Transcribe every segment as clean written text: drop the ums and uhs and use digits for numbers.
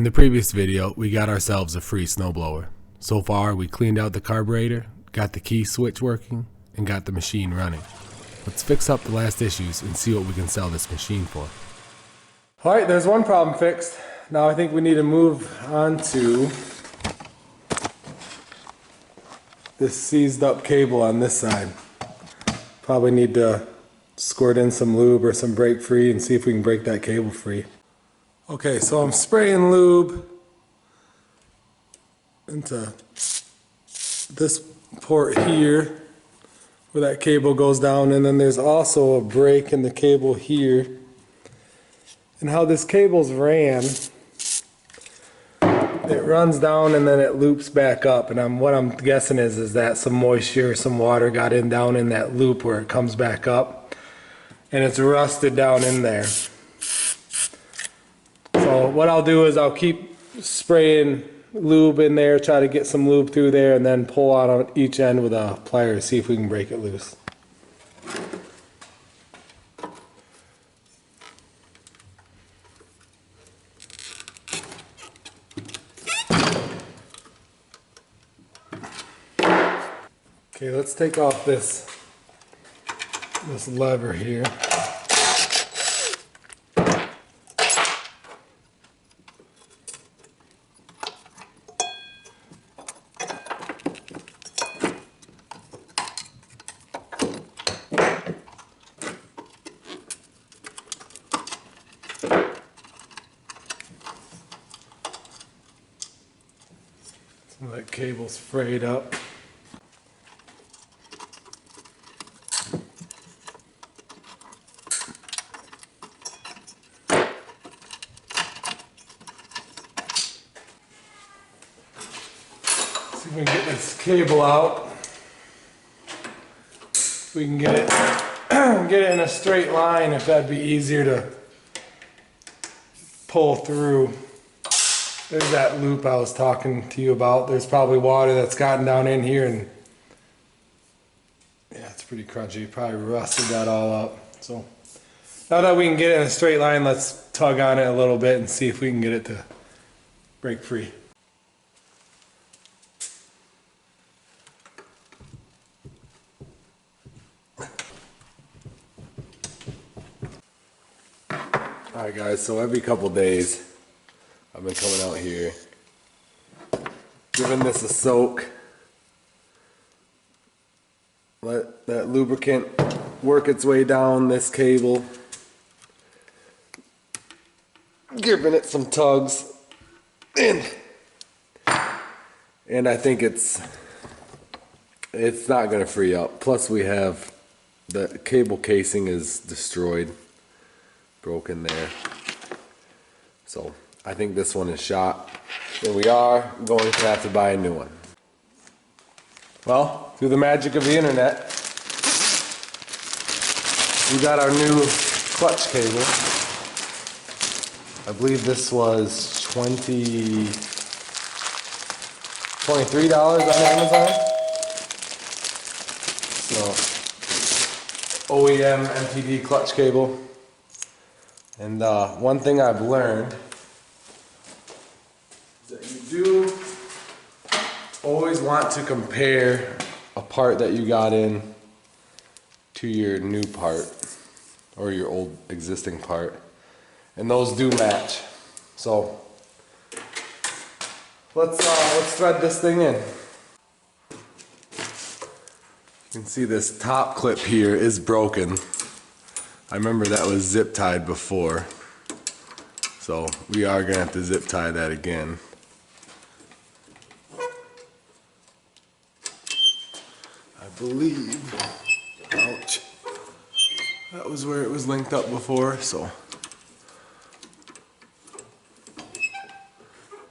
In the previous video, we got ourselves a free snowblower. So far, we cleaned out the carburetor, got the key switch working, and got the machine running. Let's fix up the last issues and see what we can sell this machine for. Alright, there's one problem fixed. Now I think we need to move on to this seized up cable on this side. Probably need to squirt in some lube or some brake free and see if we can break that cable free. Okay, so I'm spraying lube into this port here where that cable goes down, and then there's also a break in the cable here. And how this cable's ran, it runs down and then it loops back up, and what I'm guessing is that some moisture, some water got in down in that loop where it comes back up, and it's rusted down in there. So what I'll do is I'll keep spraying lube in there, try to get some lube through there, and then pull out on each end with a plier, see if we can break it loose. Okay, let's take off this lever here. That cable's frayed up. See if we can get this cable out. If we can get it get it in a straight line, if that'd be easier to pull through. There's that loop I was talking to you about. There's probably water that's gotten down in here, and yeah, it's pretty crunchy. Probably rusted that all up. So now that we can get it in a straight line, let's tug on it a little bit and see if we can get it to break free. Alright guys, so every couple days I've been coming out here, giving this a soak, let that lubricant work its way down this cable, giving it some tugs, and I think it's not going to free up. Plus we have the cable casing is destroyed, broken there, so I think this one is shot, and we are going to have to buy a new one. Well, through the magic of the internet, we got our new clutch cable. I believe this was $23 on Amazon. So, OEM MTD clutch cable. And one thing I've learned that you do always want to compare a part that you got in to your new part or your old existing part, and those do match. So let's thread this thing in. You can see this top clip here is broken. I remember that was zip tied before, so we are gonna have to zip tie that again. I believe, ouch, that was where it was linked up before, so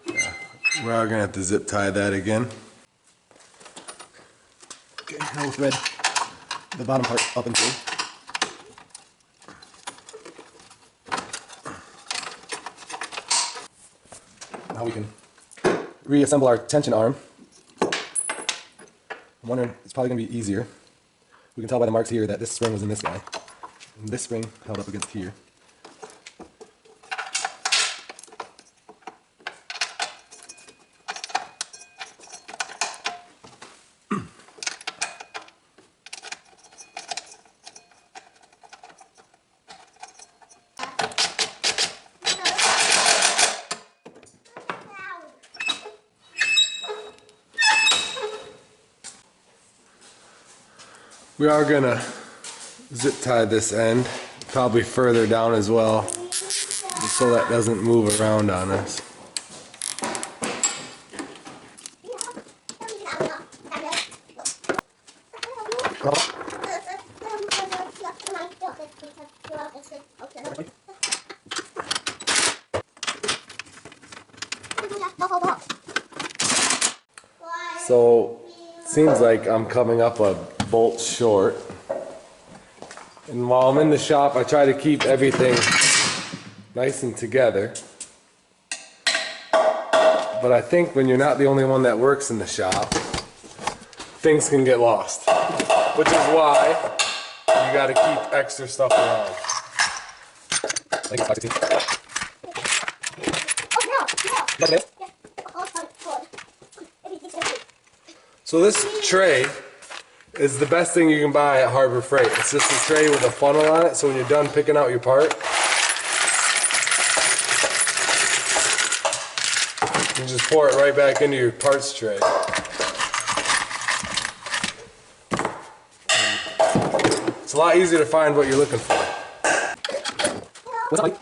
yeah, we are gonna have to zip tie that again. Okay, now we'll thread the bottom part up and through. Now we can reassemble our tension arm. I'm wondering, it's probably going to be easier. We can tell by the marks here that this spring was in this guy, and this spring held up against here. We are gonna zip tie this end, probably further down as well, just so that doesn't move around on us. So, seems like I'm coming up a bolt short. And while I'm in the shop, I try to keep everything nice and together. But I think when you're not the only one that works in the shop, things can get lost. Which is why you gotta keep extra stuff around. So this tray is the best thing you can buy at Harbor Freight. It's just a tray with a funnel on it, so when you're done picking out your part, you just pour it right back into your parts tray. It's a lot easier to find what you're looking for. What's up?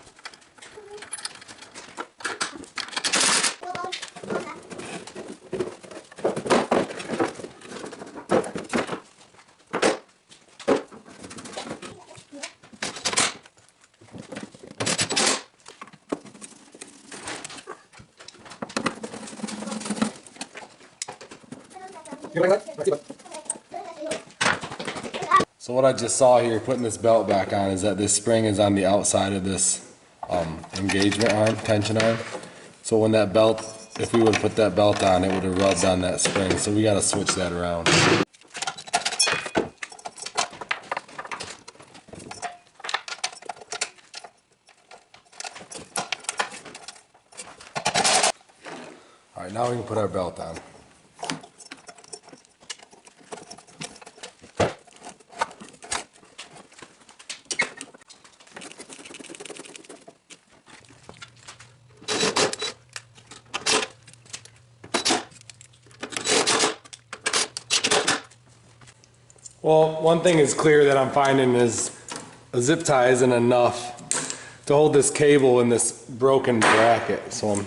So what I just saw here putting this belt back on is that this spring is on the outside of this engagement arm, tension arm. So when that belt, if we would have put that belt on, it would have rubbed on that spring. So we got to switch that around. All right, now we can put our belt on. Well, one thing is clear that I'm finding is a zip tie isn't enough to hold this cable in this broken bracket. So I'm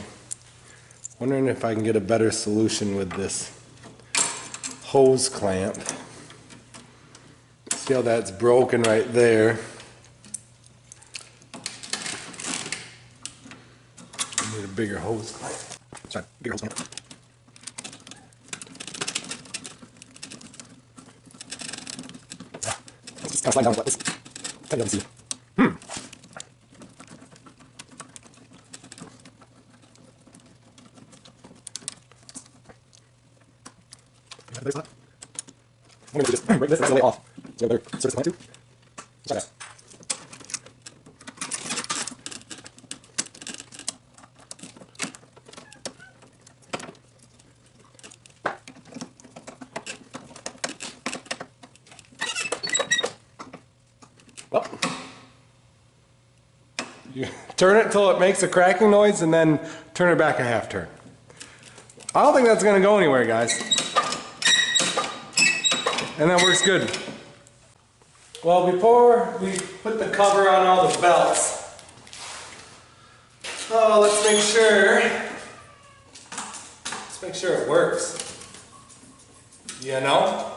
wondering if I can get a better solution with this hose clamp. See how that's broken right there. I need a bigger hose clamp. Sorry, bigger hose clamp. Kind of slide down like this. Kind of see. I'm going to just break this and lay it off. So better surface clamp too. Try that. Well, you turn it till it makes a cracking noise and then turn it back a half turn. I don't think that's going to go anywhere, guys. And that works good. Well, before we put the cover on all the belts, let's make sure it works. You know?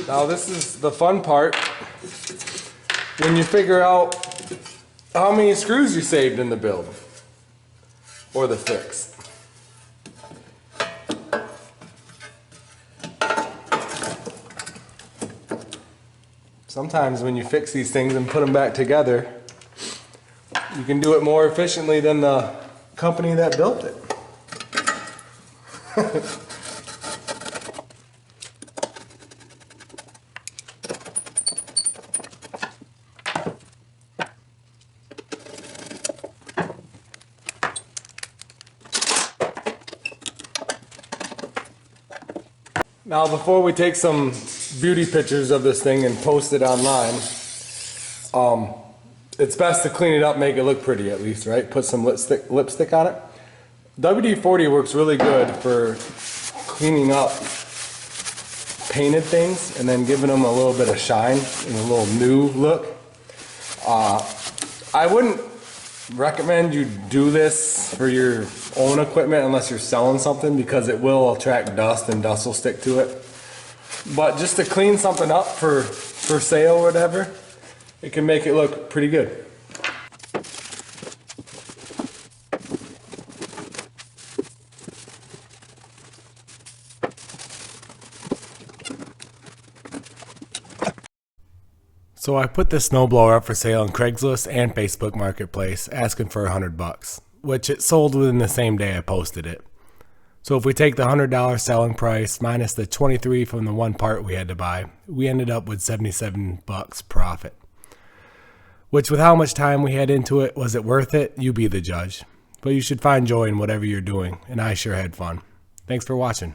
Now this is the fun part, when you figure out how many screws you saved in the build, or the fix. sometimes when you fix these things and put them back together, you can do it more efficiently than the company that built it. Now, before we take some beauty pictures of this thing and post it online, it's best to clean it up, make it look pretty at least, right? Put some lipstick on it. WD-40 works really good for cleaning up painted things and then giving them a little bit of shine and a little new look. I wouldn't recommend you do this for your own equipment unless you're selling something, because it will attract dust and dust will stick to it. But just to clean something up for sale or whatever, it can make it look pretty good. So I put this snowblower up for sale on Craigslist and Facebook Marketplace, asking for $100, which it sold within the same day I posted it. So if we take the $100 selling price minus the $23 from the one part we had to buy, we ended up with $77 profit. Which, with how much time we had into it, was it worth it? You be the judge. But you should find joy in whatever you're doing, and I sure had fun. Thanks for watching.